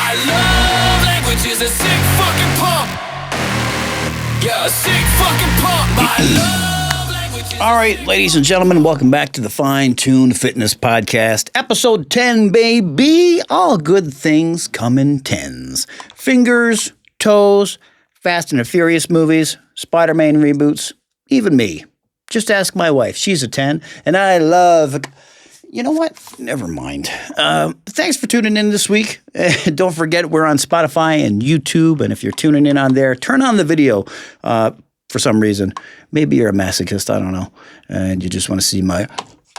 My love language is a sick fucking pump. Yeah, a sick fucking pump. My love language is. All right, ladies and gentlemen, welcome back to the Fine Tuned Fitness Podcast, episode 10, baby. All good things come in tens. Fingers, toes, Fast and the Furious movies, Spider-Man reboots, even me. Just ask my wife. She's a 10, and I love... You know what? Never mind. Thanks for tuning in this week. Don't forget, we're on Spotify and YouTube, and if you're tuning in on there, turn on the video for some reason. Maybe you're a masochist, I don't know, and you just want to see my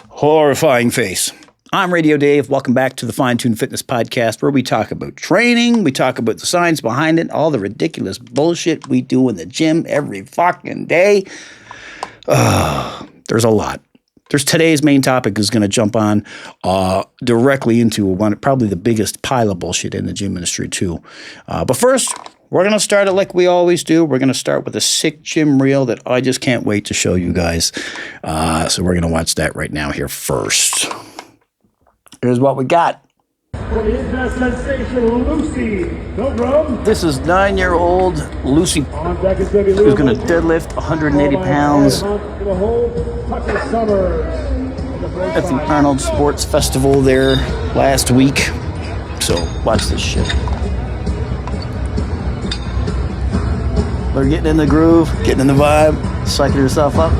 horrifying face. I'm Radio Dave. Welcome back to the Fine Tuned Fitness Podcast, where we talk about training, we talk about the science behind it, all the ridiculous bullshit we do in the gym every fucking day. There's a lot. Today's main topic is going to jump on directly into probably the biggest pile of bullshit in the gym industry too. But first, we're going to start it like we always do. We're going to start with a sick gym reel that I just can't wait to show you guys. So we're going to watch that right now here first. Here's what we got. Sensational Lucy. No problem. This is 9-year-old Lucy who's going to deadlift 180 pounds at the Arnold Sports Festival there last week. So watch this shit. They're getting in the groove, getting in the vibe, psyching herself up.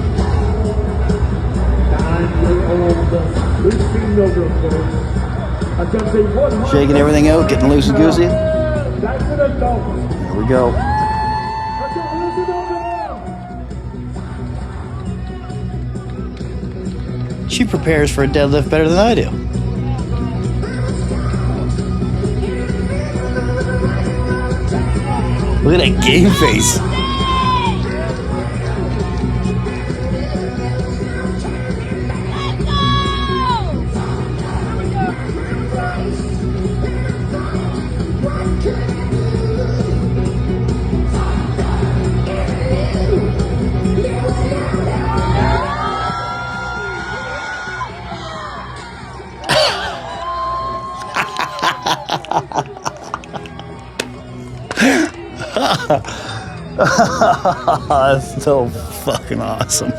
9-year-old Lucy Milgram. Shaking everything out, getting loosey-goosey. That's an adult. There we go. She prepares for a deadlift better than I do. Look at that game face. That's so fucking awesome.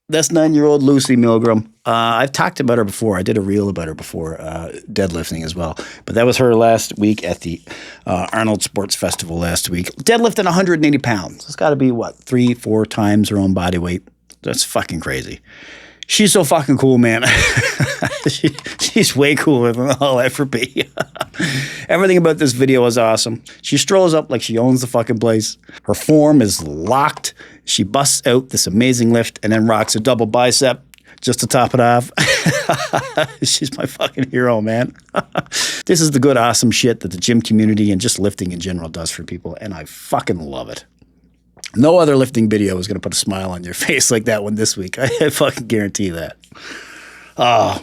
That's 9-year-old Lucy Milgram. I've talked about her before. I did a reel about her before, deadlifting as well. But that was her last week at the Arnold Sports Festival last week. Deadlifting 180 pounds. It's got to be, 3-4 times her own body weight. That's fucking crazy. She's so fucking cool, man. She's way cooler than I'll ever be. Everything about this video is awesome. She strolls up like she owns the fucking place. Her form is locked. She busts out this amazing lift and then rocks a double bicep just to top it off. She's my fucking hero, man. This is the good, awesome shit that the gym community and just lifting in general does for people, and I fucking love it. No other lifting video is going to put a smile on your face like that one this week. I fucking guarantee that. All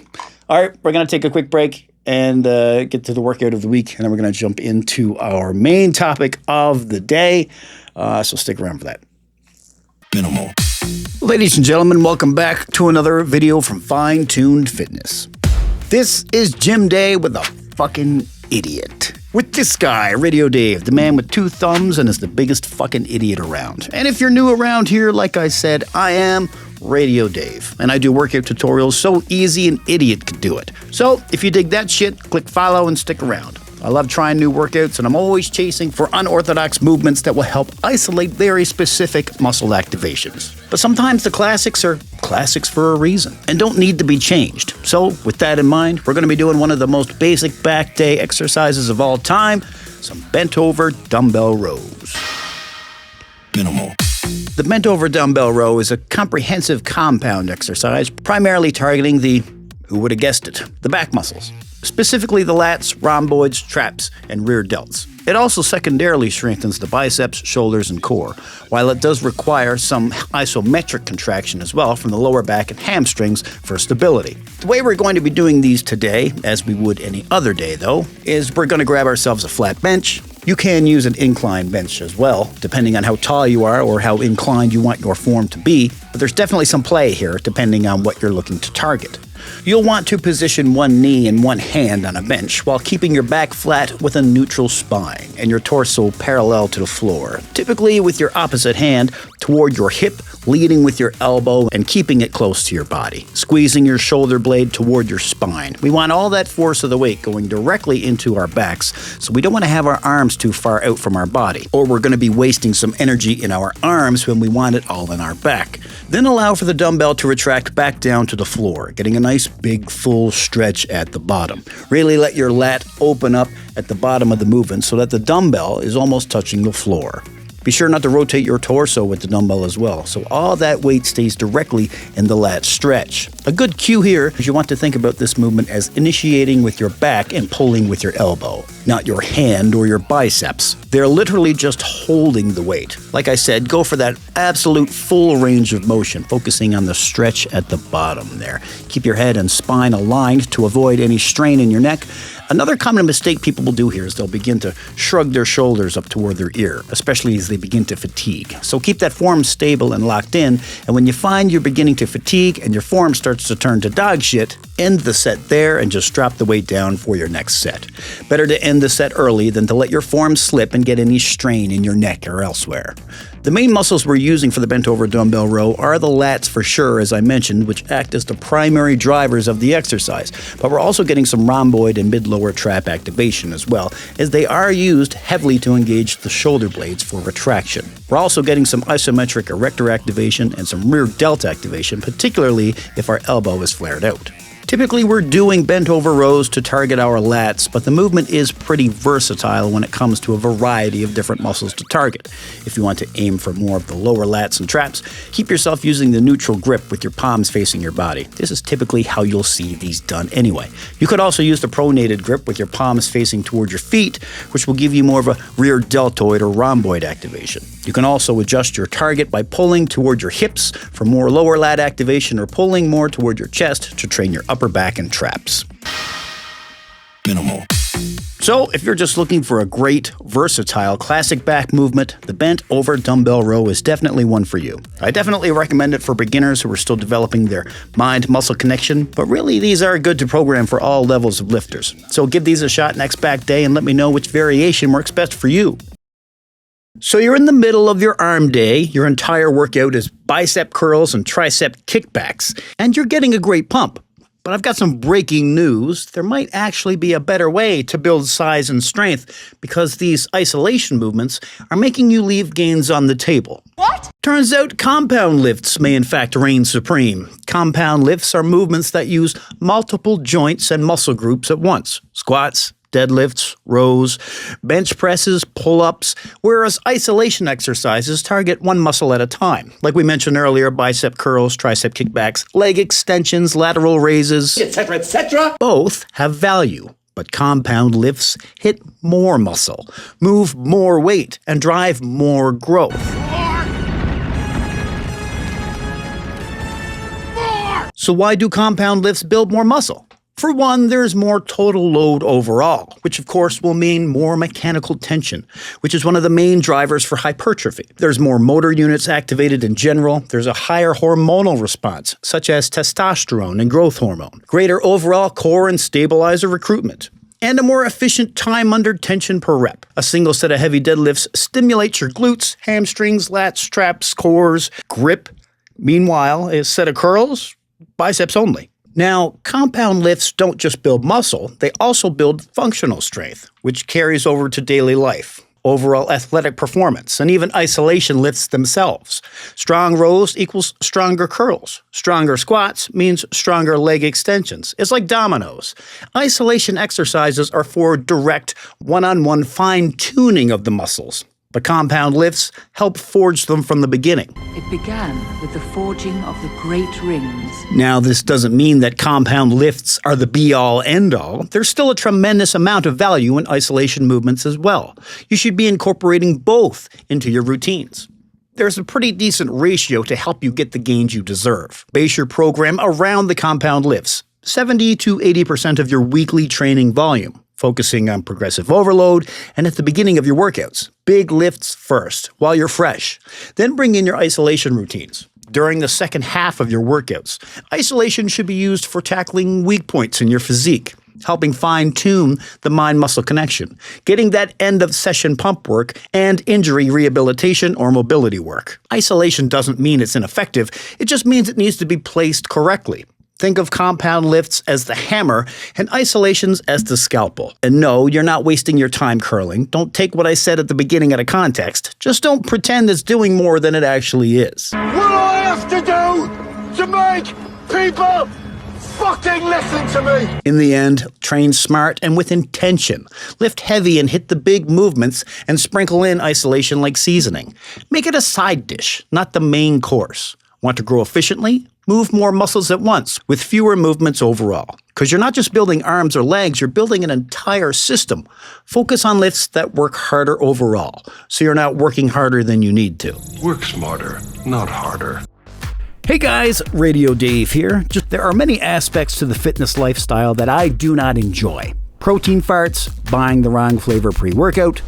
right, we're going to take a quick break and get to the workout of the week, and then we're going to jump into our main topic of the day. So stick around for that. Minimal. Ladies and gentlemen, welcome back to another video from Fine Tuned Fitness. This is Gym Day with a fucking idiot. With this guy, Radio Dave, the man with 2 thumbs and is the biggest fucking idiot around. And if you're new around here, like I said, I am Radio Dave. And I do workout tutorials so easy an idiot could do it. So if you dig that shit, click follow and stick around. I love trying new workouts, and I'm always chasing for unorthodox movements that will help isolate very specific muscle activations. But sometimes the classics are classics for a reason and don't need to be changed. So with that in mind, we're going to be doing one of the most basic back day exercises of all time, some bent over dumbbell rows. Minimal. The bent over dumbbell row is a comprehensive compound exercise primarily targeting the, who would have guessed it, the back muscles. Specifically the lats, rhomboids, traps, and rear delts. It also secondarily strengthens the biceps, shoulders, and core, while it does require some isometric contraction as well from the lower back and hamstrings for stability. The way we're going to be doing these today, as we would any other day though, is we're going to grab ourselves a flat bench. You can use an incline bench as well, depending on how tall you are or how inclined you want your form to be, but there's definitely some play here depending on what you're looking to target. You'll want to position one knee and one hand on a bench while keeping your back flat with a neutral spine and your torso parallel to the floor, typically with your opposite hand toward your hip, leading with your elbow and keeping it close to your body, squeezing your shoulder blade toward your spine. We want all that force of the weight going directly into our backs, so we don't want to have our arms too far out from our body, or we're going to be wasting some energy in our arms when we want it all in our back. Then allow for the dumbbell to retract back down to the floor, getting a nice big full stretch at the bottom. Really let your lat open up at the bottom of the movement so that the dumbbell is almost touching the floor. Be sure not to rotate your torso with the dumbbell as well, so all that weight stays directly in the lat stretch. A good cue here is you want to think about this movement as initiating with your back and pulling with your elbow, not your hand or your biceps. They're literally just holding the weight. Like I said, go for that absolute full range of motion, focusing on the stretch at the bottom there. Keep your head and spine aligned to avoid any strain in your neck. Another common mistake people will do here is they'll begin to shrug their shoulders up toward their ear, especially as they begin to fatigue. So keep that form stable and locked in, and when you find you're beginning to fatigue and your form starts to turn to dog shit, end the set there and just drop the weight down for your next set. Better to end the set early than to let your form slip and get any strain in your neck or elsewhere. The main muscles we're using for the bent over dumbbell row are the lats for sure, as I mentioned, which act as the primary drivers of the exercise. But we're also getting some rhomboid and mid-lower trap activation as well, as they are used heavily to engage the shoulder blades for retraction. We're also getting some isometric erector activation and some rear delt activation, particularly if our elbow is flared out. Typically, we're doing bent over rows to target our lats, but the movement is pretty versatile when it comes to a variety of different muscles to target. If you want to aim for more of the lower lats and traps, keep yourself using the neutral grip with your palms facing your body. This is typically how you'll see these done anyway. You could also use the pronated grip with your palms facing toward your feet, which will give you more of a rear deltoid or rhomboid activation. You can also adjust your target by pulling toward your hips for more lower lat activation or pulling more toward your chest to train your upper back and traps. Minimal. So, if you're just looking for a great, versatile, classic back movement, the bent over dumbbell row is definitely one for you. I definitely recommend it for beginners who are still developing their mind-muscle connection, but really these are good to program for all levels of lifters. So give these a shot next back day and let me know which variation works best for you. So you're in the middle of your arm day, your entire workout is bicep curls and tricep kickbacks, and you're getting a great pump. But I've got some breaking news. There might actually be a better way to build size and strength because these isolation movements are making you leave gains on the table. What? Turns out compound lifts may in fact reign supreme. Compound lifts are movements that use multiple joints and muscle groups at once. Squats, deadlifts, rows, bench presses, pull-ups, whereas isolation exercises target one muscle at a time. Like we mentioned earlier, bicep curls, tricep kickbacks, leg extensions, lateral raises, Etc., etc. both have value. But compound lifts hit more muscle, move more weight, and drive more growth. So why do compound lifts build more muscle? For one, there's more total load overall, which of course will mean more mechanical tension, which is one of the main drivers for hypertrophy. There's more motor units activated in general, there's a higher hormonal response, such as testosterone and growth hormone, greater overall core and stabilizer recruitment, and a more efficient time under tension per rep. A single set of heavy deadlifts stimulates your glutes, hamstrings, lats, traps, cores, grip. Meanwhile, a set of curls, biceps only. Now, compound lifts don't just build muscle, they also build functional strength, which carries over to daily life, overall athletic performance, and even isolation lifts themselves. Strong rows equals stronger curls. Stronger squats means stronger leg extensions. It's like dominoes. Isolation exercises are for direct, one-on-one fine-tuning of the muscles. But compound lifts help forge them from the beginning. It began with the forging of the great rings. Now, this doesn't mean that compound lifts are the be-all, end-all. There's still a tremendous amount of value in isolation movements as well. You should be incorporating both into your routines. There's a pretty decent ratio to help you get the gains you deserve. Base your program around the compound lifts, 70 to 80% of your weekly training volume, focusing on progressive overload and at the beginning of your workouts. Big lifts first, while you're fresh. Then bring in your isolation routines. during the second half of your workouts. Isolation should be used for tackling weak points in your physique, helping fine-tune the mind-muscle connection, getting that end-of-session pump work, and injury rehabilitation or mobility work. Isolation doesn't mean it's ineffective, it just means it needs to be placed correctly. Think of compound lifts as the hammer and isolations as the scalpel. And no, you're not wasting your time curling. Don't take what I said at the beginning out of context. Just don't pretend it's doing more than it actually is. What do I have to do to make people fucking listen to me? In the end, train smart and with intention. Lift heavy and hit the big movements and sprinkle in isolation like seasoning. Make it a side dish, not the main course. Want to grow efficiently? Move more muscles at once with fewer movements overall. Because you're not just building arms or legs, you're building an entire system. Focus on lifts that work harder overall, so you're not working harder than you need to. Work smarter, not harder. Hey guys, Radio Dave here. There are many aspects to the fitness lifestyle that I do not enjoy. Protein farts, buying the wrong flavor pre-workout,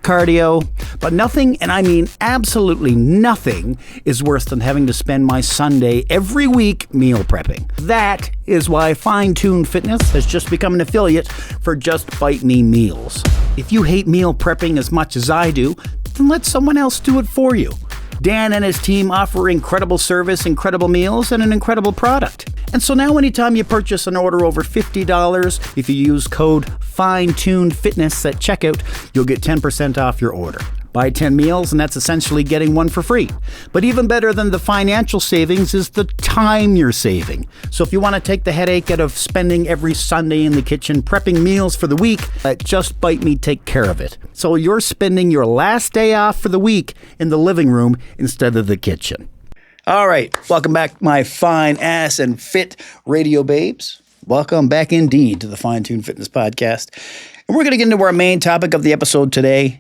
cardio, but nothing, and I mean absolutely nothing, is worse than having to spend my Sunday every week meal prepping. That is why Fine Tune Fitness has just become an affiliate for Just Bite Me Meals. If you hate meal prepping as much as I do, then let someone else do it for you. Dan and his team offer incredible service, incredible meals, and an incredible product. And so now anytime you purchase an order over $50, if you use code FINETUNEFITNESS at checkout, you'll get 10% off your order. Buy 10 meals and that's essentially getting one for free. But even better than the financial savings is the time you're saving. So if you want to take the headache out of spending every Sunday in the kitchen prepping meals for the week, let Just Bite Me take care of it. So you're spending your last day off for the week in the living room instead of the kitchen. All right, welcome back, my fine ass and fit radio babes. Welcome back indeed to the Fine Tune Fitness Podcast. And we're going to get into our main topic of the episode today,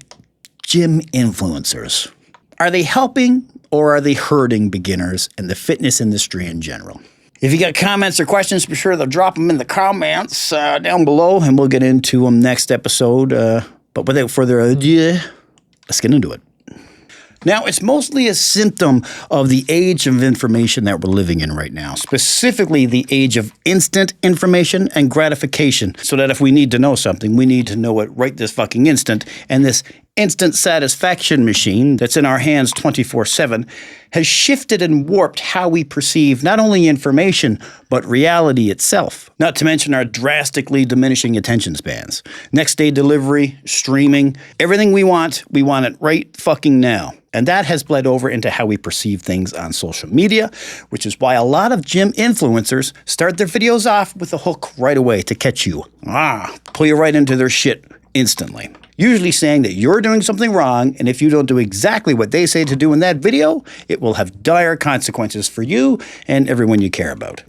gym influencers. Are they helping or are they hurting beginners and the fitness industry in general? If you got comments or questions, be sure to drop them in the comments down below and we'll get into them next episode. But without further ado, let's get into it. Now, it's mostly a symptom of the age of information that we're living in right now, specifically the age of instant information and gratification, so that if we need to know something, we need to know it right this fucking instant. And this instant satisfaction machine that's in our hands 24/7 has shifted and warped how we perceive not only information, but reality itself. Not to mention our drastically diminishing attention spans. Next day delivery, streaming, everything we want it right fucking now. And that has bled over into how we perceive things on social media, which is why a lot of gym influencers start their videos off with a hook right away to catch you. Pull you right into their shit instantly. Usually saying that you're doing something wrong, and if you don't do exactly what they say to do in that video, it will have dire consequences for you and everyone you care about.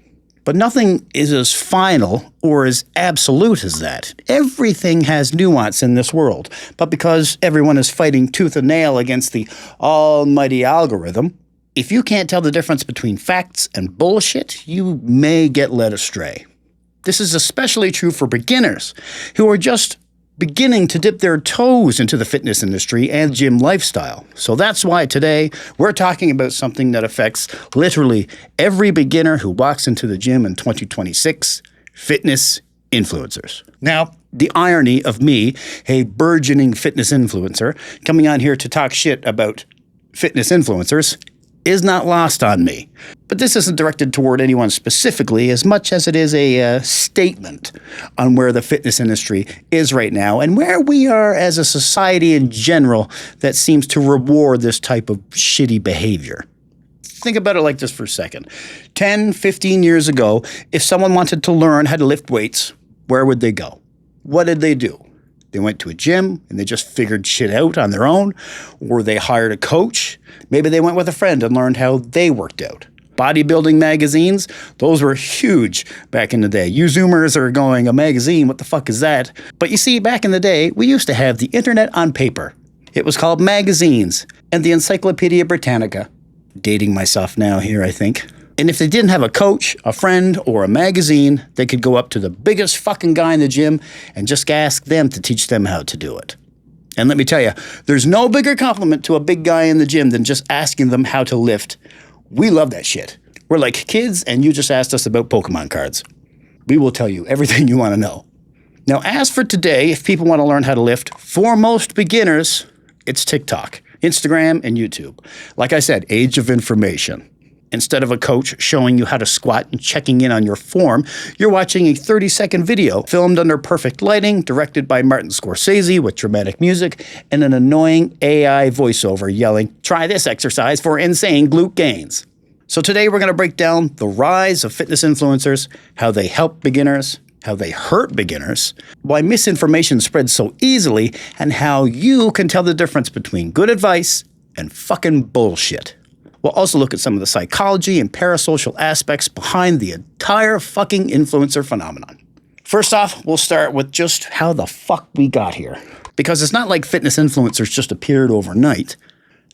But nothing is as final or as absolute as that. Everything has nuance in this world. But because everyone is fighting tooth and nail against the almighty algorithm, if you can't tell the difference between facts and bullshit, you may get led astray. This is especially true for beginners who are just beginning to dip their toes into the fitness industry and gym lifestyle. So that's why today we're talking about something that affects literally every beginner who walks into the gym in 2026, fitness influencers. Now, the irony of me, a burgeoning fitness influencer, coming on here to talk shit about fitness influencers is not lost on me. But this isn't directed toward anyone specifically as much as it is a statement on where the fitness industry is right now and where we are as a society in general that seems to reward this type of shitty behavior. Think about it like this for a second. 10, 15 years ago, if someone wanted to learn how to lift weights, where would they go? What did they do? They went to a gym and they just figured shit out on their own, or they hired a coach. Maybe they went with a friend and learned how they worked out. Bodybuilding magazines, those were huge back in the day. You Zoomers are going, a magazine, what the fuck is that? But you see, back in the day, we used to have the internet on paper. It was called magazines and the Encyclopedia Britannica. Dating myself now here, I think. And if they didn't have a coach, a friend, or a magazine, they could go up to the biggest fucking guy in the gym and just ask them to teach them how to do it. And let me tell you, there's no bigger compliment to a big guy in the gym than just asking them how to lift We love that shit. We're like kids and you just asked us about Pokemon cards. We will tell you everything you want to know. Now, as for today, if people want to learn how to lift, for most beginners, it's TikTok, Instagram, and YouTube. Like I said, age of information. Instead of a coach showing you how to squat and checking in on your form, you're watching a 30-second video filmed under perfect lighting, directed by Martin Scorsese with dramatic music, and an annoying AI voiceover yelling, "Try this exercise for insane glute gains." So today we're going to break down the rise of fitness influencers, how they help beginners, how they hurt beginners, why misinformation spreads so easily, and how you can tell the difference between good advice and fucking bullshit. We'll also look at some of the psychology and parasocial aspects behind the entire fucking influencer phenomenon. First off, we'll start with just how the fuck we got here. Because it's not like fitness influencers just appeared overnight.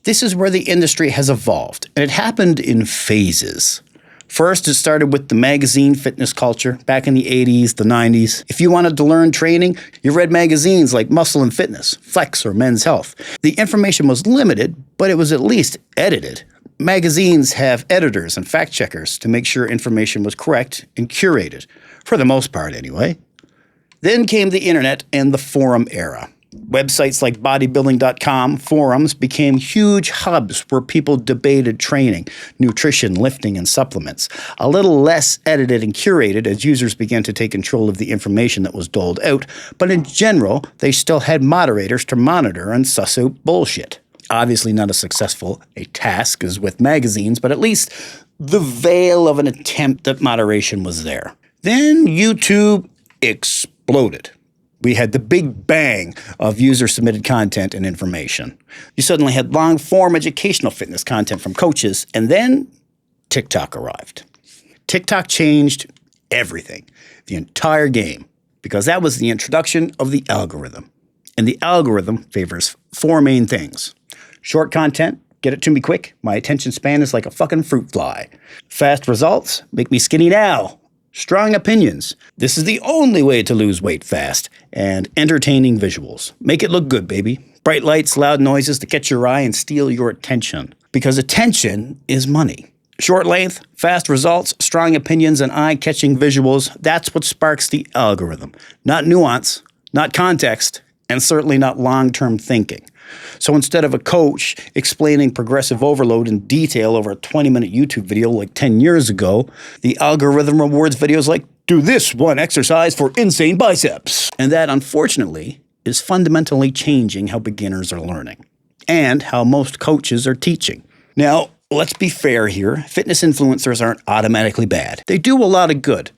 This is where the industry has evolved, and it happened in phases. First, it started with the magazine fitness culture back in the 80s, the 90s. If you wanted to learn training, you read magazines like Muscle and Fitness, Flex, or Men's Health. The information was limited, but it was at least edited. Magazines have editors and fact checkers to make sure information was correct and curated, for the most part anyway. Then came the internet and the forum era. Websites like bodybuilding.com forums became huge hubs where people debated training, nutrition, lifting, and supplements. A little less edited and curated as users began to take control of the information that was doled out, but in general, they still had moderators to monitor and suss out bullshit. Obviously not as successful a task as with magazines, but at least the veil of an attempt at moderation was there. Then YouTube exploded. We had the big bang of user-submitted content and information. You suddenly had long-form educational fitness content from coaches, and then TikTok arrived. TikTok changed everything, the entire game, because that was the introduction of the algorithm. And the algorithm favors four main things. Short content, get it to me quick. My attention span is like a fucking fruit fly. Fast results, make me skinny now. Strong opinions. This is the only way to lose weight fast. And entertaining visuals. Make it look good, baby. Bright lights, loud noises to catch your eye and steal your attention. Because attention is money. Short length, fast results, strong opinions, and eye-catching visuals. That's what sparks the algorithm. Not nuance, not context, and certainly not long-term thinking. So instead of a coach explaining progressive overload in detail over a 20-minute YouTube video like 10 years ago, the algorithm rewards videos like, "Do this one exercise for insane biceps." And that, unfortunately, is fundamentally changing how beginners are learning and how most coaches are teaching. Now, let's be fair here. Fitness influencers aren't automatically bad. They do a lot of good.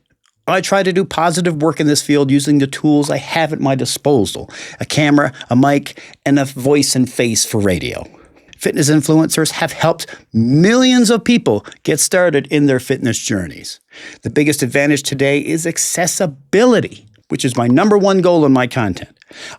I try to do positive work in this field using the tools I have at my disposal. A camera, a mic, and a voice and face for radio. Fitness influencers have helped millions of people get started in their fitness journeys. The biggest advantage today is accessibility, which is my number one goal in my content.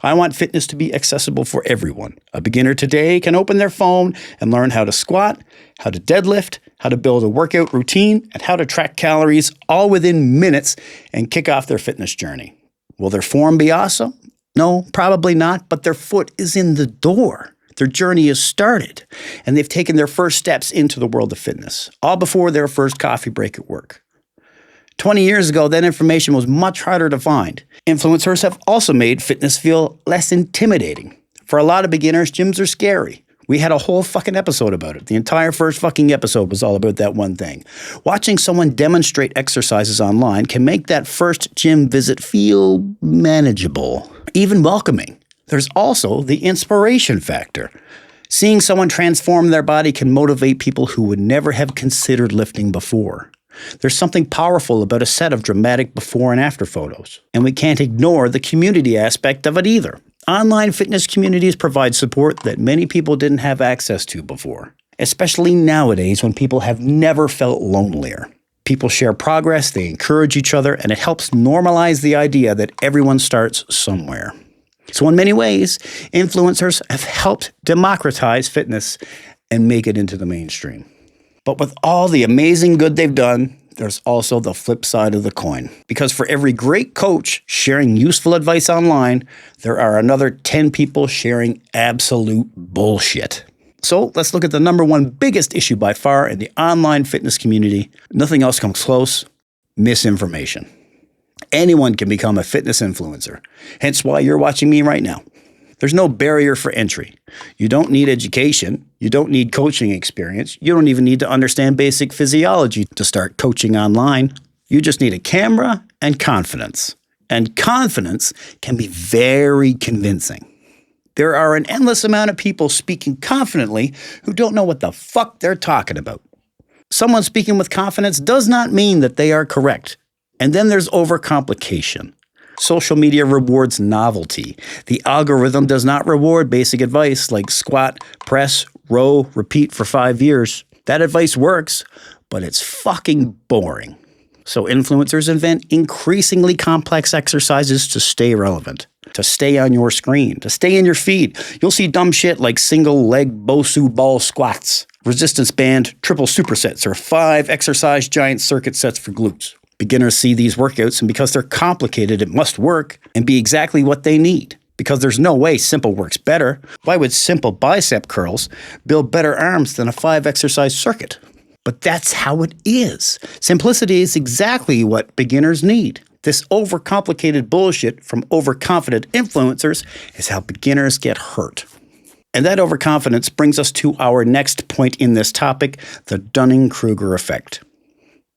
I want fitness to be accessible for everyone. A beginner today can open their phone and learn how to squat, how to deadlift, how to build a workout routine, and how to track calories all within minutes and kick off their fitness journey. Will their form be awesome? No, probably not, but their foot is in the door. Their journey is started, and they've taken their first steps into the world of fitness, all before their first coffee break at work. 20 years ago, that information was much harder to find. Influencers have also made fitness feel less intimidating. For a lot of beginners, gyms are scary. We had a whole fucking episode about it. The entire first fucking episode was all about that one thing. Watching someone demonstrate exercises online can make that first gym visit feel manageable, even welcoming. There's also the inspiration factor. Seeing someone transform their body can motivate people who would never have considered lifting before. There's something powerful about a set of dramatic before and after photos, and we can't ignore the community aspect of it either. Online fitness communities provide support that many people didn't have access to before, especially nowadays when people have never felt lonelier. People share progress, they encourage each other, and it helps normalize the idea that everyone starts somewhere. So in many ways, influencers have helped democratize fitness and make it into the mainstream. But with all the amazing good they've done, there's also the flip side of the coin. Because for every great coach sharing useful advice online, there are another 10 people sharing absolute bullshit. So let's look at the number one biggest issue by far in the online fitness community. Nothing else comes close. Misinformation. Anyone can become a fitness influencer. Hence why you're watching me right now. There's no barrier for entry. You don't need education. You don't need coaching experience. You don't even need to understand basic physiology to start coaching online. You just need a camera and confidence. And confidence can be very convincing. There are an endless amount of people speaking confidently who don't know what the fuck they're talking about. Someone speaking with confidence does not mean that they are correct. And then there's overcomplication. Social media rewards novelty. The algorithm does not reward basic advice like squat, press, row, repeat for 5 years. That advice works, but it's fucking boring. So influencers invent increasingly complex exercises to stay relevant, to stay on your screen, to stay in your feed. You'll see dumb shit like single leg Bosu ball squats, resistance band triple supersets, or 5 exercise giant circuit sets for glutes. Beginners see these workouts, and because they're complicated, it must work and be exactly what they need. Because there's no way simple works better. Why would simple bicep curls build better arms than a 5 exercise circuit? But that's how it is. Simplicity is exactly what beginners need. This overcomplicated bullshit from overconfident influencers is how beginners get hurt. And that overconfidence brings us to our next point in this topic, the Dunning-Kruger effect.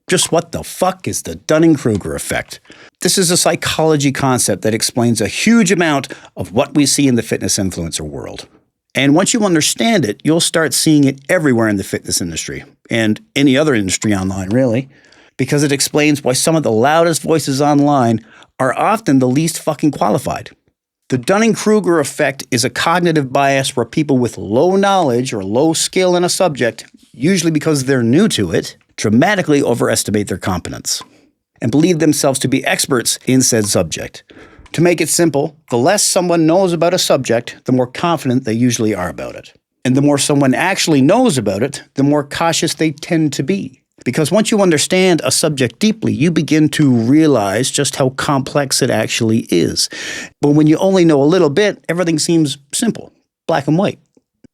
Just what the fuck is the Dunning-Kruger effect? This is a psychology concept that explains a huge amount of what we see in the fitness influencer world. And once you understand it, you'll start seeing it everywhere in the fitness industry and any other industry online, really, because it explains why some of the loudest voices online are often the least fucking qualified. The Dunning-Kruger effect is a cognitive bias where people with low knowledge or low skill in a subject, usually because they're new to it, dramatically overestimate their competence and believe themselves to be experts in said subject. To make it simple, the less someone knows about a subject, the more confident they usually are about it. And the more someone actually knows about it, the more cautious they tend to be. Because once you understand a subject deeply, you begin to realize just how complex it actually is. But when you only know a little bit, everything seems simple, black and white.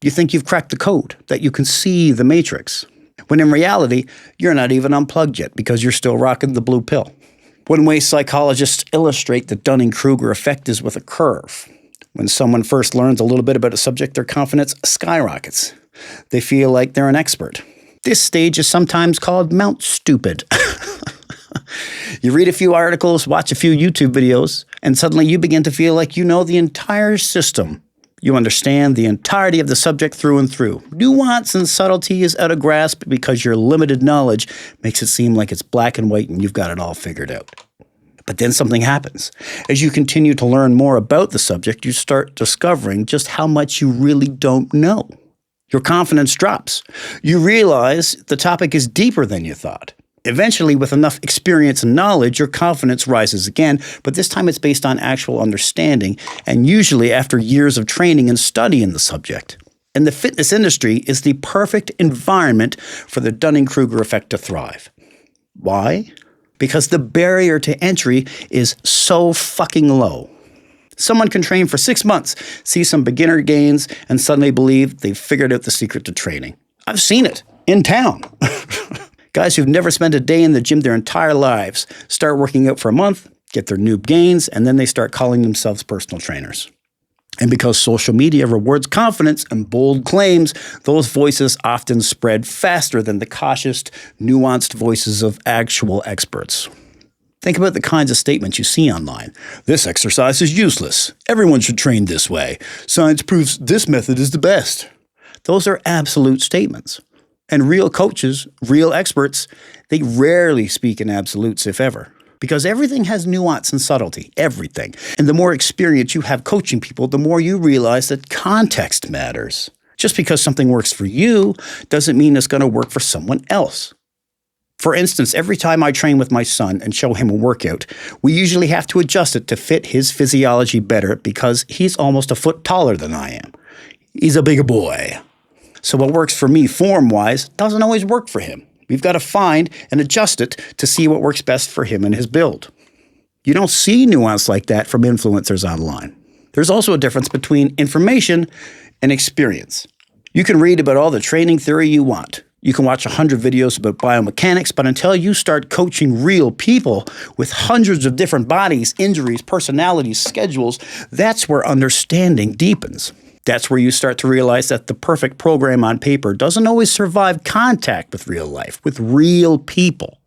You think you've cracked the code, that you can see the matrix. When in reality, you're not even unplugged yet because you're still rocking the blue pill. One way psychologists illustrate the Dunning-Kruger effect is with a curve. When someone first learns a little bit about a subject, their confidence skyrockets. They feel like they're an expert. This stage is sometimes called Mount Stupid. You read a few articles, watch a few YouTube videos, and suddenly you begin to feel like you know the entire system. You understand the entirety of the subject through and through. Nuance and subtlety is out of grasp because your limited knowledge makes it seem like it's black and white and you've got it all figured out. But then something happens. As you continue to learn more about the subject, you start discovering just how much you really don't know. Your confidence drops. You realize the topic is deeper than you thought. Eventually, with enough experience and knowledge, your confidence rises again, but this time it's based on actual understanding, and usually after years of training and study in the subject. And the fitness industry is the perfect environment for the Dunning-Kruger effect to thrive. Why? Because the barrier to entry is so fucking low. Someone can train for 6 months, see some beginner gains, and suddenly believe they've figured out the secret to training. I've seen it in town. Guys who've never spent a day in the gym their entire lives start working out for a month, get their noob gains, and then they start calling themselves personal trainers. And because social media rewards confidence and bold claims, those voices often spread faster than the cautious, nuanced voices of actual experts. Think about the kinds of statements you see online. This exercise is useless. Everyone should train this way. Science proves this method is the best. Those are absolute statements. And real coaches, real experts, they rarely speak in absolutes, if ever. Because everything has nuance and subtlety, everything. And the more experience you have coaching people, the more you realize that context matters. Just because something works for you doesn't mean it's going to work for someone else. For instance, every time I train with my son and show him a workout, we usually have to adjust it to fit his physiology better because he's almost a foot taller than I am. He's a bigger boy. So what works for me form-wise doesn't always work for him. We've got to find and adjust it to see what works best for him and his build. You don't see nuance like that from influencers online. There's also a difference between information and experience. You can read about all the training theory you want. You can watch 100 videos about biomechanics, but until you start coaching real people with hundreds of different bodies, injuries, personalities, schedules, that's where understanding deepens. That's where you start to realize that the perfect program on paper doesn't always survive contact with real life, with real people.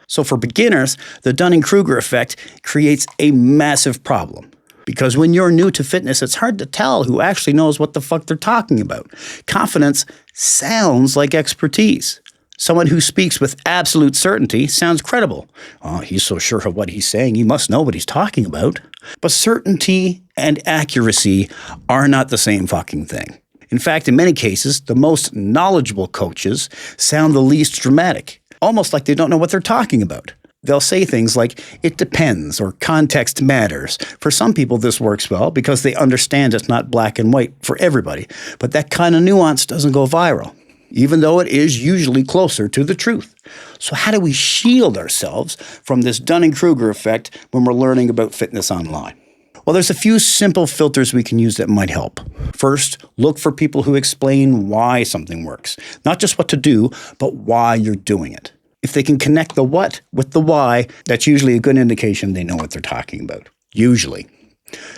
So for beginners, the Dunning-Kruger effect creates a massive problem. Because when you're new to fitness, it's hard to tell who actually knows what the fuck they're talking about. Confidence sounds like expertise. Someone who speaks with absolute certainty sounds credible. Oh, he's so sure of what he's saying, he must know what he's talking about. But certainty and accuracy are not the same fucking thing. In fact, in many cases, the most knowledgeable coaches sound the least dramatic, almost like they don't know what they're talking about. They'll say things like, it depends, or context matters. For some people, this works well because they understand it's not black and white for everybody. But that kind of nuance doesn't go viral, even though it is usually closer to the truth. So how do we shield ourselves from this Dunning-Kruger effect when we're learning about fitness online? Well, there's a few simple filters we can use that might help. First, look for people who explain why something works. Not just what to do, but why you're doing it. If they can connect the what with the why, that's usually a good indication they know what they're talking about. Usually.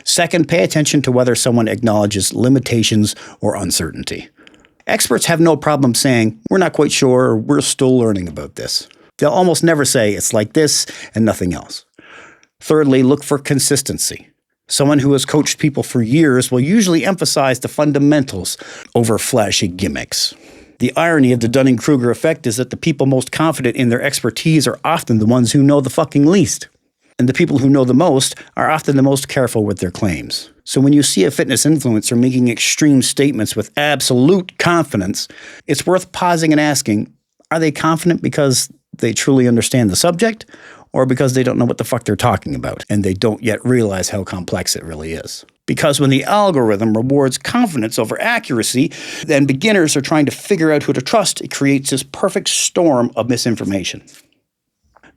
Second, pay attention to whether someone acknowledges limitations or uncertainty. Experts have no problem saying, we're not quite sure, or we're still learning about this. They'll almost never say it's like this and nothing else. Thirdly, look for consistency. Someone who has coached people for years will usually emphasize the fundamentals over flashy gimmicks. The irony of the Dunning-Kruger effect is that the people most confident in their expertise are often the ones who know the fucking least. And the people who know the most are often the most careful with their claims. So when you see a fitness influencer making extreme statements with absolute confidence, it's worth pausing and asking, are they confident because they truly understand the subject, or because they don't know what the fuck they're talking about and they don't yet realize how complex it really is? Because when the algorithm rewards confidence over accuracy, then beginners are trying to figure out who to trust. It creates this perfect storm of misinformation.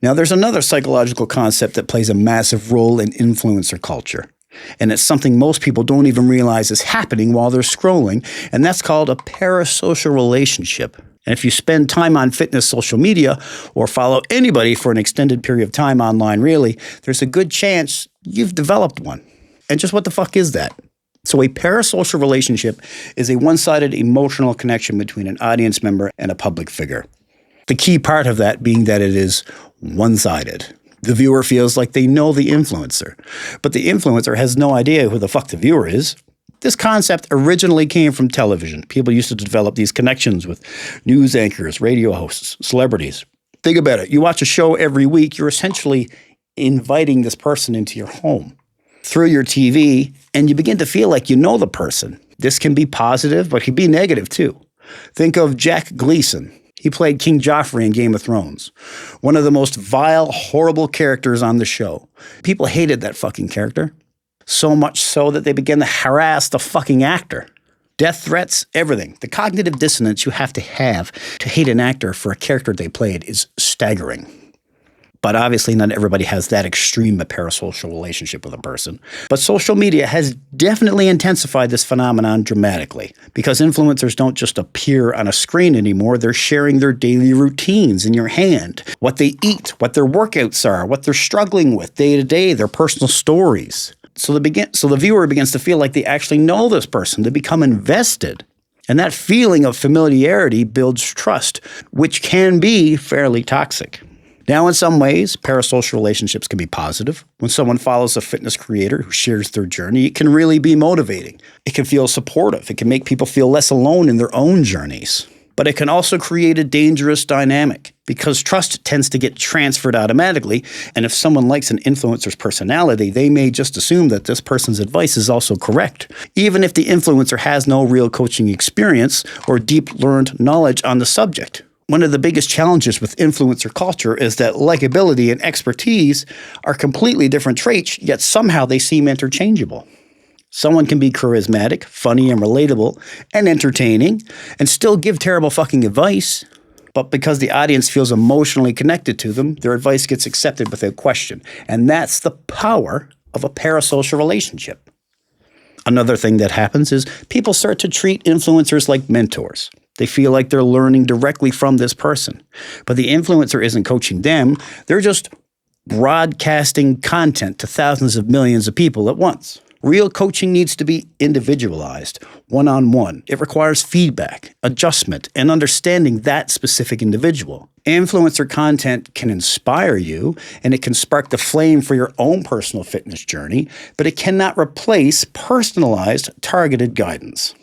Now, there's another psychological concept that plays a massive role in influencer culture. And it's something most people don't even realize is happening while they're scrolling, and that's called a parasocial relationship. And if you spend time on fitness social media or follow anybody for an extended period of time online, really, there's a good chance you've developed one. And just what the fuck is that? So a parasocial relationship is a one-sided emotional connection between an audience member and a public figure. The key part of that being that it is one-sided. The viewer feels like they know the influencer, but the influencer has no idea who the fuck the viewer is. This concept originally came from television. People used to develop these connections with news anchors, radio hosts, celebrities. Think about it. You watch a show every week, you're essentially inviting this person into your home through your TV, and you begin to feel like you know the person. This can be positive, but it can be negative too. Think of Jack Gleason. He played King Joffrey in Game of Thrones. One of the most vile, horrible characters on the show. People hated that fucking character. So much so that they began to harass the fucking actor. Death threats, everything. The cognitive dissonance you have to hate an actor for a character they played is staggering. But obviously not everybody has that extreme a parasocial relationship with a person. But social media has definitely intensified this phenomenon dramatically because influencers don't just appear on a screen anymore. They're sharing their daily routines in your hand, what they eat, what their workouts are, what they're struggling with day to day, their personal stories. So the viewer begins to feel like they actually know this person. They become invested. And that feeling of familiarity builds trust, which can be fairly toxic. Now, in some ways, parasocial relationships can be positive. When someone follows a fitness creator who shares their journey, it can really be motivating. It can feel supportive. It can make people feel less alone in their own journeys. But it can also create a dangerous dynamic because trust tends to get transferred automatically. And if someone likes an influencer's personality, they may just assume that this person's advice is also correct, even if the influencer has no real coaching experience or deep learned knowledge on the subject. One of the biggest challenges with influencer culture is that likability and expertise are completely different traits, yet somehow they seem interchangeable. Someone can be charismatic, funny, and relatable, and entertaining, and still give terrible fucking advice. But because the audience feels emotionally connected to them, their advice gets accepted without question. And that's the power of a parasocial relationship. Another thing that happens is people start to treat influencers like mentors. They feel like they're learning directly from this person. But the influencer isn't coaching them. They're just broadcasting content to thousands of millions of people at once. Real coaching needs to be individualized, one-on-one. It requires feedback, adjustment, and understanding that specific individual. Influencer content can inspire you, and it can spark the flame for your own personal fitness journey, but it cannot replace personalized, targeted guidance.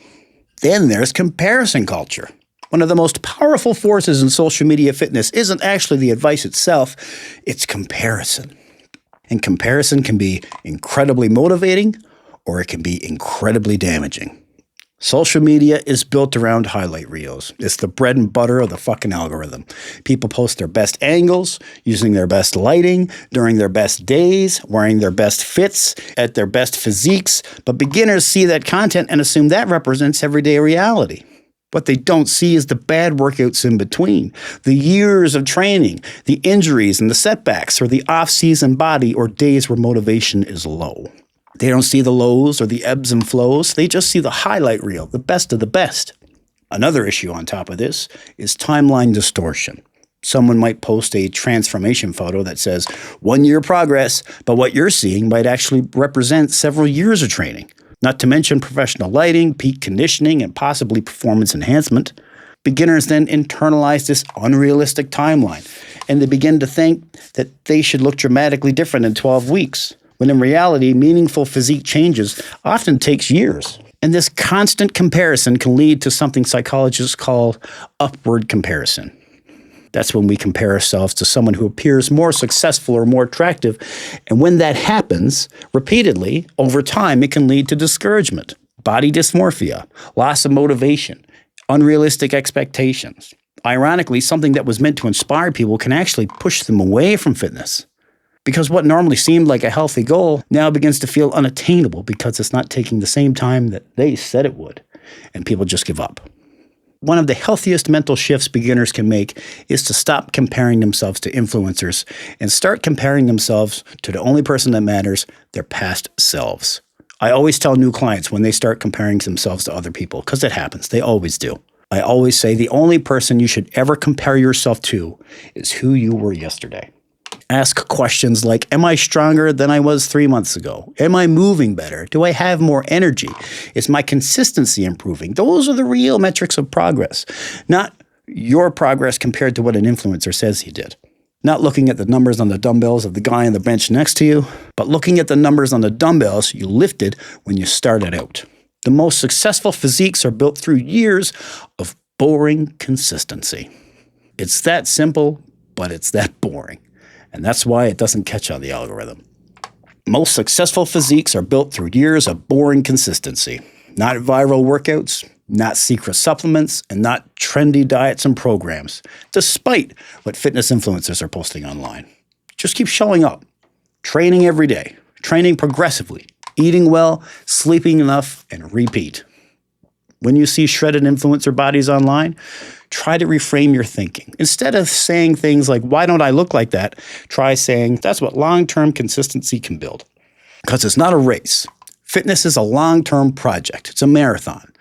Then there's comparison culture. One of the most powerful forces in social media fitness isn't actually the advice itself, it's comparison. And comparison can be incredibly motivating, or it can be incredibly damaging. Social media is built around highlight reels. It's the bread and butter of the fucking algorithm. People post their best angles, using their best lighting, during their best days, wearing their best fits, at their best physiques, but beginners see that content and assume that represents everyday reality. What they don't see is the bad workouts in between, the years of training, the injuries and the setbacks, or the off-season body or days where motivation is low. They don't see the lows or the ebbs and flows. They just see the highlight reel, the best of the best. Another issue on top of this is timeline distortion. Someone might post a transformation photo that says 1 year progress, but what you're seeing might actually represent several years of training. Not to mention professional lighting, peak conditioning, and possibly performance enhancement. Beginners then internalize this unrealistic timeline, and they begin to think that they should look dramatically different in 12 weeks. When in reality, meaningful physique changes often takes years. And this constant comparison can lead to something psychologists call upward comparison. That's when we compare ourselves to someone who appears more successful or more attractive. And when that happens repeatedly, over time, it can lead to discouragement, body dysmorphia, loss of motivation, unrealistic expectations. Ironically, something that was meant to inspire people can actually push them away from fitness. Because what normally seemed like a healthy goal now begins to feel unattainable because it's not taking the same time that they said it would, and people just give up. One of the healthiest mental shifts beginners can make is to stop comparing themselves to influencers and start comparing themselves to the only person that matters, their past selves. I always tell new clients when they start comparing themselves to other people, because it happens, they always do. I always say the only person you should ever compare yourself to is who you were yesterday. Ask questions like, am I stronger than I was 3 months ago? Am I moving better? Do I have more energy? Is my consistency improving? Those are the real metrics of progress, not your progress compared to what an influencer says he did. Not looking at the numbers on the dumbbells of the guy on the bench next to you, but looking at the numbers on the dumbbells you lifted when you started out. The most successful physiques are built through years of boring consistency. It's that simple, but it's that boring. And that's why it doesn't catch on the algorithm. Most successful physiques are built through years of boring consistency. Not viral workouts, not secret supplements, and not trendy diets and programs, despite what fitness influencers are posting online. Just keep showing up, training every day, training progressively, eating well, sleeping enough, and repeat. When you see shredded influencer bodies online, try to reframe your thinking. Instead of saying things like, why don't I look like that? Try saying, that's what long-term consistency can build. Because it's not a race. Fitness is a long-term project. It's a marathon.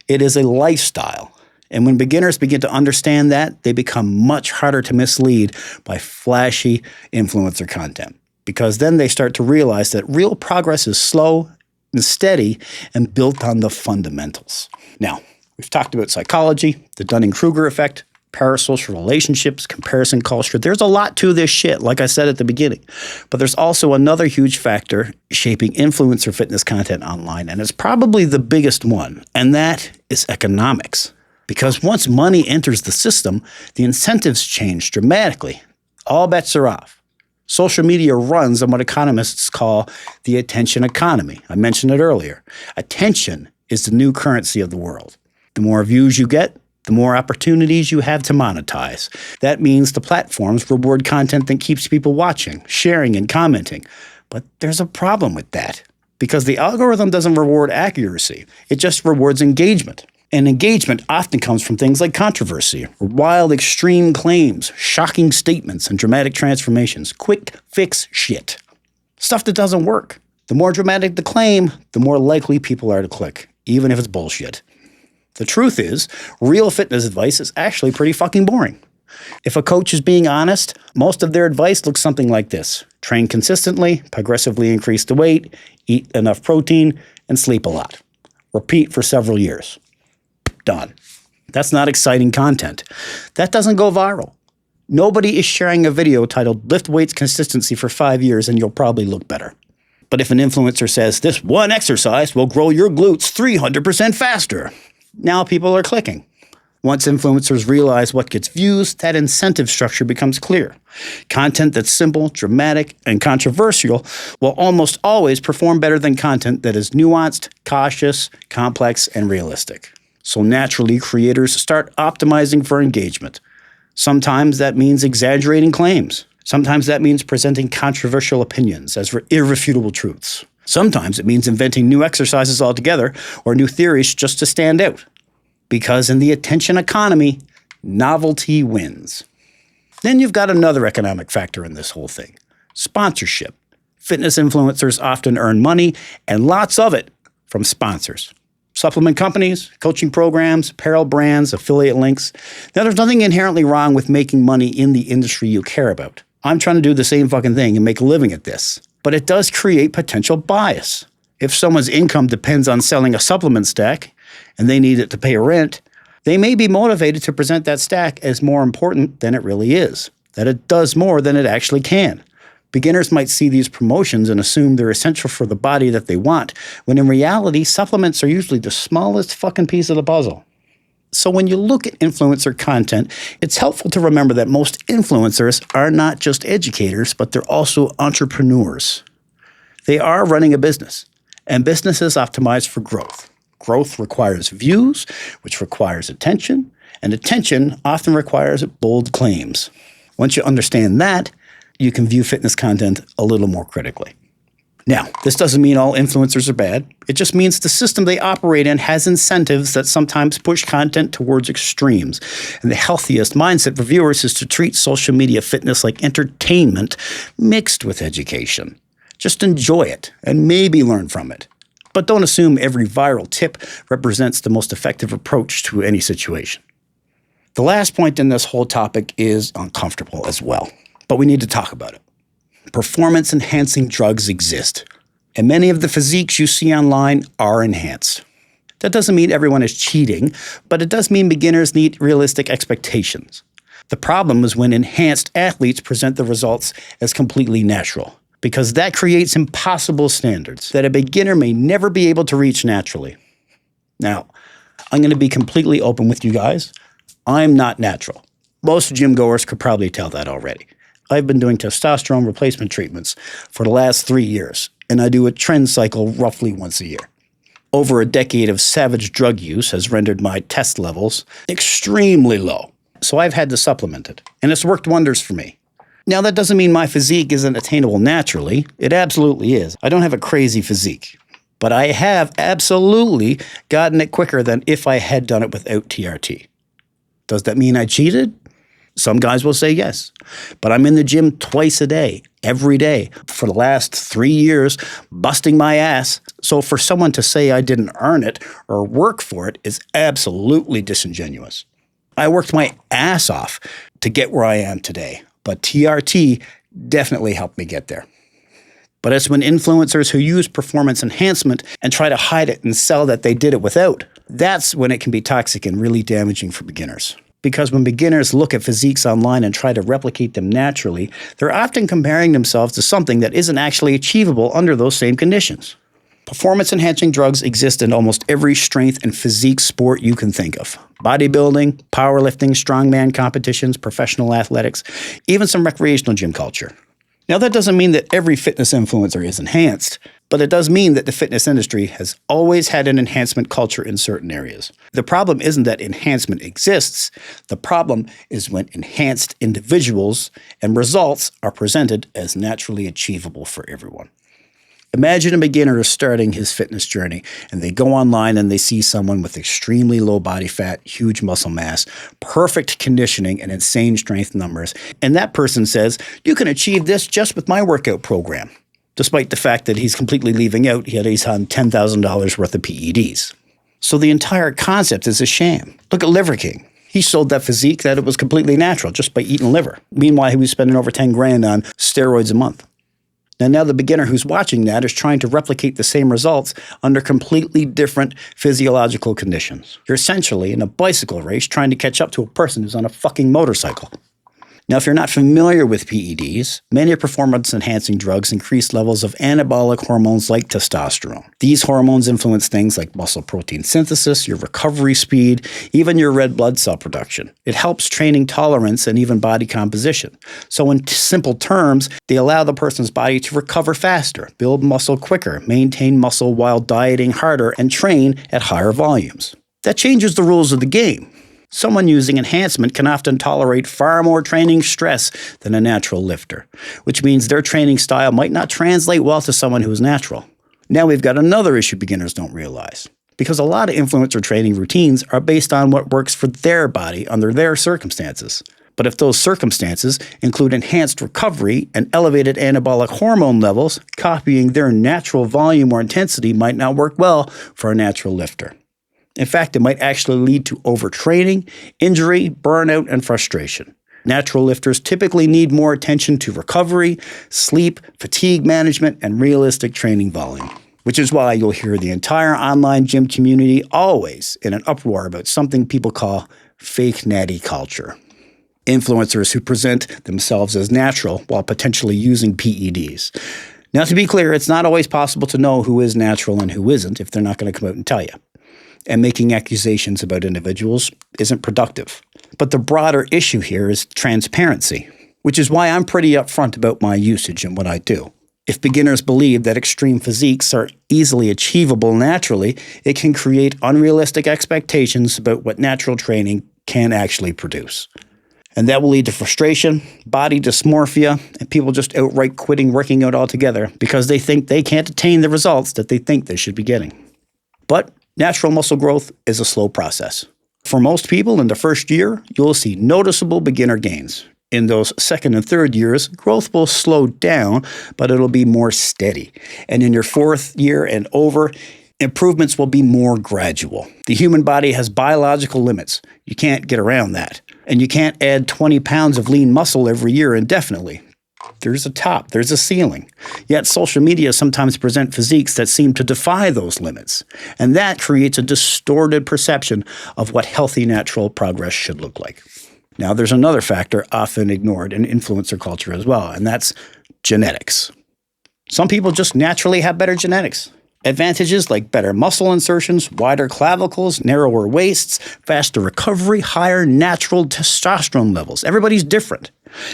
It is a lifestyle. And when beginners begin to understand that, they become much harder to mislead by flashy influencer content. Because then they start to realize that real progress is slow and steady and built on the fundamentals. Now, we've talked about psychology, the Dunning-Kruger effect, parasocial relationships, comparison culture. There's a lot to this shit, like I said at the beginning. But there's also another huge factor shaping influencer fitness content online, and it's probably the biggest one, and that is economics. Because once money enters the system, the incentives change dramatically. All bets are off. Social media runs on what economists call the attention economy. I mentioned it earlier. Attention is the new currency of the world. The more views you get, the more opportunities you have to monetize. That means the platforms reward content that keeps people watching, sharing, and commenting. But there's a problem with that, because the algorithm doesn't reward accuracy. It just rewards engagement. And engagement often comes from things like controversy, or wild extreme claims, shocking statements, and dramatic transformations. Quick fix shit. Stuff that doesn't work. The more dramatic the claim, the more likely people are to click, even if it's bullshit. The truth is, real fitness advice is actually pretty fucking boring. If a coach is being honest, most of their advice looks something like this. Train consistently, progressively increase the weight, eat enough protein, and sleep a lot. Repeat for several years. Done. That's not exciting content. That doesn't go viral. Nobody is sharing a video titled "Lift Weights Consistency for 5 years and you'll probably look better." But if an influencer says, "This one exercise will grow your glutes 300% faster," now people are clicking. Once influencers realize what gets views, that incentive structure becomes clear. Content that's simple, dramatic, and controversial will almost always perform better than content that is nuanced, cautious, complex, and realistic. So naturally, creators start optimizing for engagement. Sometimes that means exaggerating claims. Sometimes that means presenting controversial opinions as irrefutable truths. Sometimes it means inventing new exercises altogether or new theories just to stand out. Because in the attention economy, novelty wins. Then you've got another economic factor in this whole thing: sponsorship. Fitness influencers often earn money, and lots of it, from sponsors. Supplement companies, coaching programs, apparel brands, affiliate links. Now, there's nothing inherently wrong with making money in the industry you care about. I'm trying to do the same fucking thing and make a living at this. But it does create potential bias. If someone's income depends on selling a supplement stack, and they need it to pay rent, they may be motivated to present that stack as more important than it really is, that it does more than it actually can. Beginners might see these promotions and assume they're essential for the body that they want, when in reality, supplements are usually the smallest fucking piece of the puzzle. So when you look at influencer content, it's helpful to remember that most influencers are not just educators, but they're also entrepreneurs. They are running a business, and businesses optimize for growth. Growth requires views, which requires attention, and attention often requires bold claims. Once you understand that, you can view fitness content a little more critically. Now, this doesn't mean all influencers are bad. It just means the system they operate in has incentives that sometimes push content towards extremes. And the healthiest mindset for viewers is to treat social media fitness like entertainment mixed with education. Just enjoy it and maybe learn from it. But don't assume every viral tip represents the most effective approach to any situation. The last point in this whole topic is uncomfortable as well, but we need to talk about it. Performance-enhancing drugs exist, and many of the physiques you see online are enhanced. That doesn't mean everyone is cheating, but it does mean beginners need realistic expectations. The problem is when enhanced athletes present the results as completely natural, because that creates impossible standards that a beginner may never be able to reach naturally. Now, I'm going to be completely open with you guys. I'm not natural. Most gym goers could probably tell that already. I've been doing testosterone replacement treatments for the last 3 years, and I do a trend cycle roughly once a year. Over a decade of savage drug use has rendered my test levels extremely low, so I've had to supplement it, and it's worked wonders for me. Now, that doesn't mean my physique isn't attainable naturally. It absolutely is. I don't have a crazy physique, but I have absolutely gotten it quicker than if I had done it without TRT. Does that mean I cheated? Some guys will say yes, but I'm in the gym twice a day, every day, for the last 3 years, busting my ass. So for someone to say I didn't earn it or work for it is absolutely disingenuous. I worked my ass off to get where I am today, but TRT definitely helped me get there. But it's when influencers who use performance enhancement and try to hide it and sell that they did it without, that's when it can be toxic and really damaging for beginners. Because when beginners look at physiques online and try to replicate them naturally, they're often comparing themselves to something that isn't actually achievable under those same conditions. Performance-enhancing drugs exist in almost every strength and physique sport you can think of. Bodybuilding, powerlifting, strongman competitions, professional athletics, even some recreational gym culture. Now, that doesn't mean that every fitness influencer is enhanced, but it does mean that the fitness industry has always had an enhancement culture in certain areas. The problem isn't that enhancement exists. The problem is when enhanced individuals and results are presented as naturally achievable for everyone. Imagine a beginner starting his fitness journey, and they go online and they see someone with extremely low body fat, huge muscle mass, perfect conditioning, and insane strength numbers. And that person says, "You can achieve this just with my workout program." despite the fact that he's completely leaving out he's on $10,000 worth of PEDs. So the entire concept is a sham. Look at Liver King. He sold that physique that it was completely natural just by eating liver. Meanwhile, he was spending over 10 grand on steroids a month. Now the beginner who's watching that is trying to replicate the same results under completely different physiological conditions. You're essentially in a bicycle race trying to catch up to a person who's on a fucking motorcycle. Now, if you're not familiar with PEDs, many performance-enhancing drugs increase levels of anabolic hormones like testosterone. These hormones influence things like muscle protein synthesis, your recovery speed, even your red blood cell production. It helps training tolerance and even body composition. So in simple terms, they allow the person's body to recover faster, build muscle quicker, maintain muscle while dieting harder, and train at higher volumes. That changes the rules of the game. Someone using enhancement can often tolerate far more training stress than a natural lifter, which means their training style might not translate well to someone who is natural. Now we've got another issue beginners don't realize. Because a lot of influencer training routines are based on what works for their body under their circumstances. But if those circumstances include enhanced recovery and elevated anabolic hormone levels, copying their natural volume or intensity might not work well for a natural lifter. In fact, it might actually lead to overtraining, injury, burnout, and frustration. Natural lifters typically need more attention to recovery, sleep, fatigue management, and realistic training volume. Which is why you'll hear the entire online gym community always in an uproar about something people call fake natty culture. Influencers who present themselves as natural while potentially using PEDs. Now, to be clear, it's not always possible to know who is natural and who isn't if they're not going to come out and tell you. And making accusations about individuals isn't productive. But the broader issue here is transparency, which is why I'm pretty upfront about my usage and what I do. If beginners believe that extreme physiques are easily achievable naturally, it can create unrealistic expectations about what natural training can actually produce. And that will lead to frustration, body dysmorphia, and people just outright quitting working out altogether because they think they can't attain the results that they think they should be getting. But natural muscle growth is a slow process. For most people, in the first year, you'll see noticeable beginner gains. In those second and third years, growth will slow down, but it'll be more steady. And in your fourth year and over, improvements will be more gradual. The human body has biological limits. You can't get around that. And you can't add 20 pounds of lean muscle every year indefinitely. There's a top, there's a ceiling. Yet social media sometimes present physiques that seem to defy those limits. And that creates a distorted perception of what healthy natural progress should look like. Now, there's another factor often ignored in influencer culture as well, and that's genetics. Some people just naturally have better genetics. Advantages like better muscle insertions, wider clavicles, narrower waists, faster recovery, higher natural testosterone levels. Everybody's different.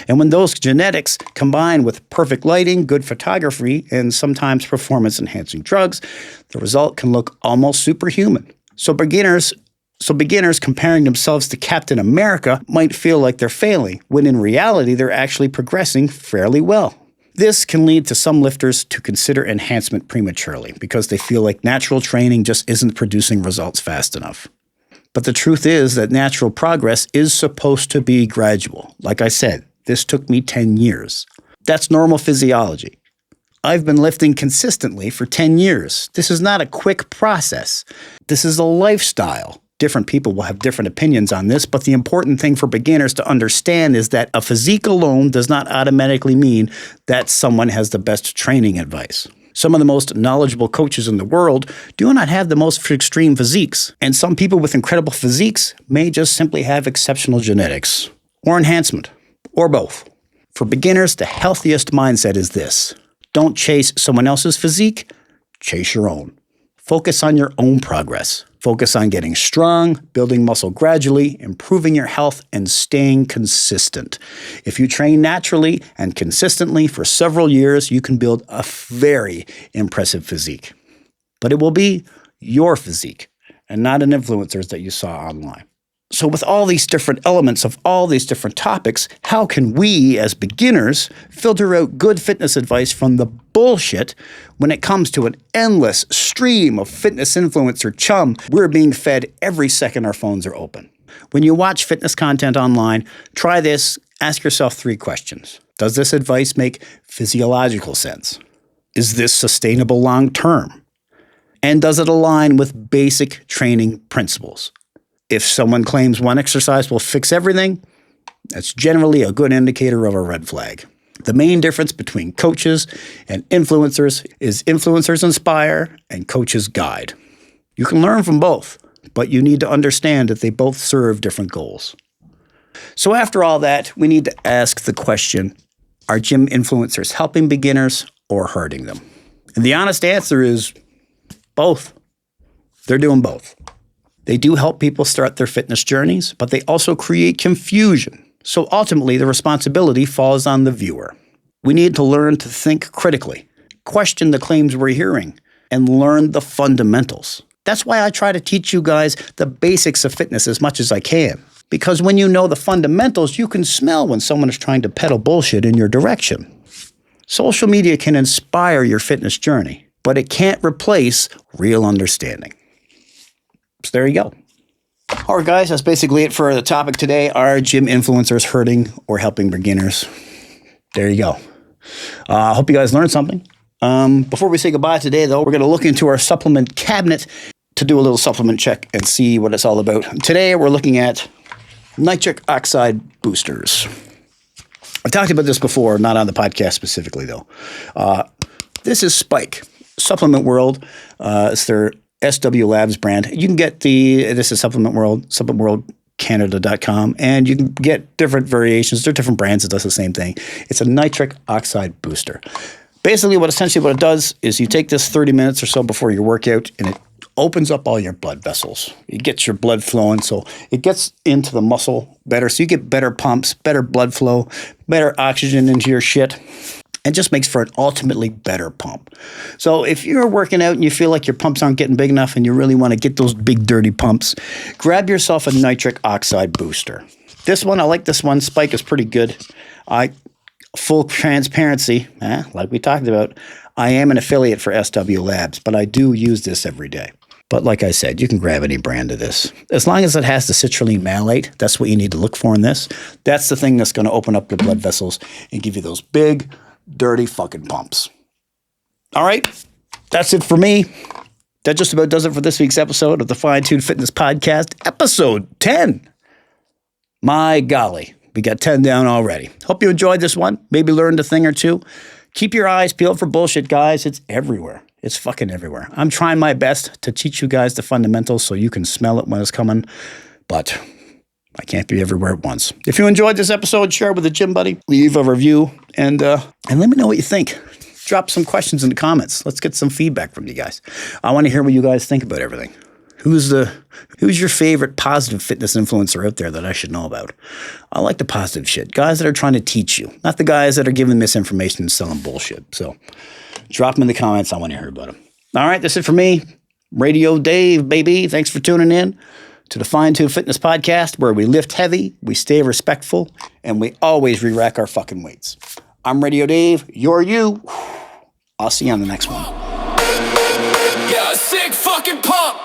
And when those genetics combine with perfect lighting, good photography, and sometimes performance-enhancing drugs, the result can look almost superhuman. So beginners comparing themselves to Captain America might feel like they're failing, when in reality they're actually progressing fairly well. This can lead to some lifters to consider enhancement prematurely because they feel like natural training just isn't producing results fast enough. But the truth is that natural progress is supposed to be gradual. Like I said, this took me 10 years. That's normal physiology. I've been lifting consistently for 10 years. This is not a quick process. This is a lifestyle. Different people will have different opinions on this, but the important thing for beginners to understand is that a physique alone does not automatically mean that someone has the best training advice. Some of the most knowledgeable coaches in the world do not have the most extreme physiques, and some people with incredible physiques may just simply have exceptional genetics, or enhancement, or both. For beginners, the healthiest mindset is this: don't chase someone else's physique, chase your own. Focus on your own progress. Focus on getting strong, building muscle gradually, improving your health, and staying consistent. If you train naturally and consistently for several years, you can build a very impressive physique. But it will be your physique and not an influencer's that you saw online. So with all these different elements of all these different topics, how can we as beginners filter out good fitness advice from the bullshit when it comes to an endless stream of fitness influencer chum we're being fed every second our phones are open? When you watch fitness content online, try this. Ask yourself 3 questions. Does this advice make physiological sense? Is this sustainable long term? And does it align with basic training principles? If someone claims one exercise will fix everything, that's generally a good indicator of a red flag. The main difference between coaches and influencers is influencers inspire and coaches guide. You can learn from both, but you need to understand that they both serve different goals. So after all that, we need to ask the question, are gym influencers helping beginners or hurting them? And the honest answer is both. They're doing both. They do help people start their fitness journeys, but they also create confusion. So ultimately, the responsibility falls on the viewer. We need to learn to think critically, question the claims we're hearing, and learn the fundamentals. That's why I try to teach you guys the basics of fitness as much as I can. Because when you know the fundamentals, you can smell when someone is trying to peddle bullshit in your direction. Social media can inspire your fitness journey, but it can't replace real understanding. So there you go. All right, guys, that's basically it for the topic today. Are gym influencers hurting or helping beginners? There you go. I hope you guys learned something. Before we say goodbye today, though, we're going to look into our supplement cabinet to do a little supplement check and see what it's all about. Today, we're looking at nitric oxide boosters. I've talked about this before, not on the podcast specifically, though. This is Spike, Supplement World. It's their SW Labs brand. You can get this is Supplement World, supplementworldcanada.com, and you can get different variations. They're different brands that does the same thing. It's a nitric oxide booster. Basically, what it does is you take this 30 minutes or so before your workout, and it opens up all your blood vessels. It gets your blood flowing, so it gets into the muscle better, so you get better pumps, better blood flow, better oxygen into your shit, and just makes for an ultimately better pump. So if you're working out and you feel like your pumps aren't getting big enough and you really want to get those big dirty pumps, grab yourself a nitric oxide booster. This one, I like this one. Spike is pretty good. Full transparency, like we talked about, I am an affiliate for SW Labs, but I do use this every day. But like I said, you can grab any brand of this. As long as it has the citrulline malate, that's what you need to look for in this. That's the thing that's going to open up your blood vessels and give you those big, dirty fucking pumps. All right, that's it for me. That just about does it for this week's episode of the Fine Tuned Fitness Podcast, episode 10. My golly, we got 10 down already. Hope you enjoyed this one. Maybe learned a thing or two. Keep your eyes peeled for bullshit, guys. It's everywhere. It's fucking everywhere. I'm trying my best to teach you guys the fundamentals so you can smell it when it's coming, but I can't be everywhere at once. If you enjoyed this episode, share it with a gym buddy, leave a review, and let me know what you think. Drop some questions in the comments. Let's get some feedback from you guys. I want to hear what you guys think about everything. Who's your favorite positive fitness influencer out there that I should know about? I like the positive shit. Guys that are trying to teach you, not the guys that are giving misinformation and selling bullshit. So drop them in the comments. I want to hear about them. All right, that's it for me. Radio Dave, baby. Thanks for tuning in to the Fine Tuned Fitness Podcast, where we lift heavy, we stay respectful, and we always re-rack our fucking weights. I'm Radio Dave. You're you. I'll see you on the next one. Yeah, sick fucking pump.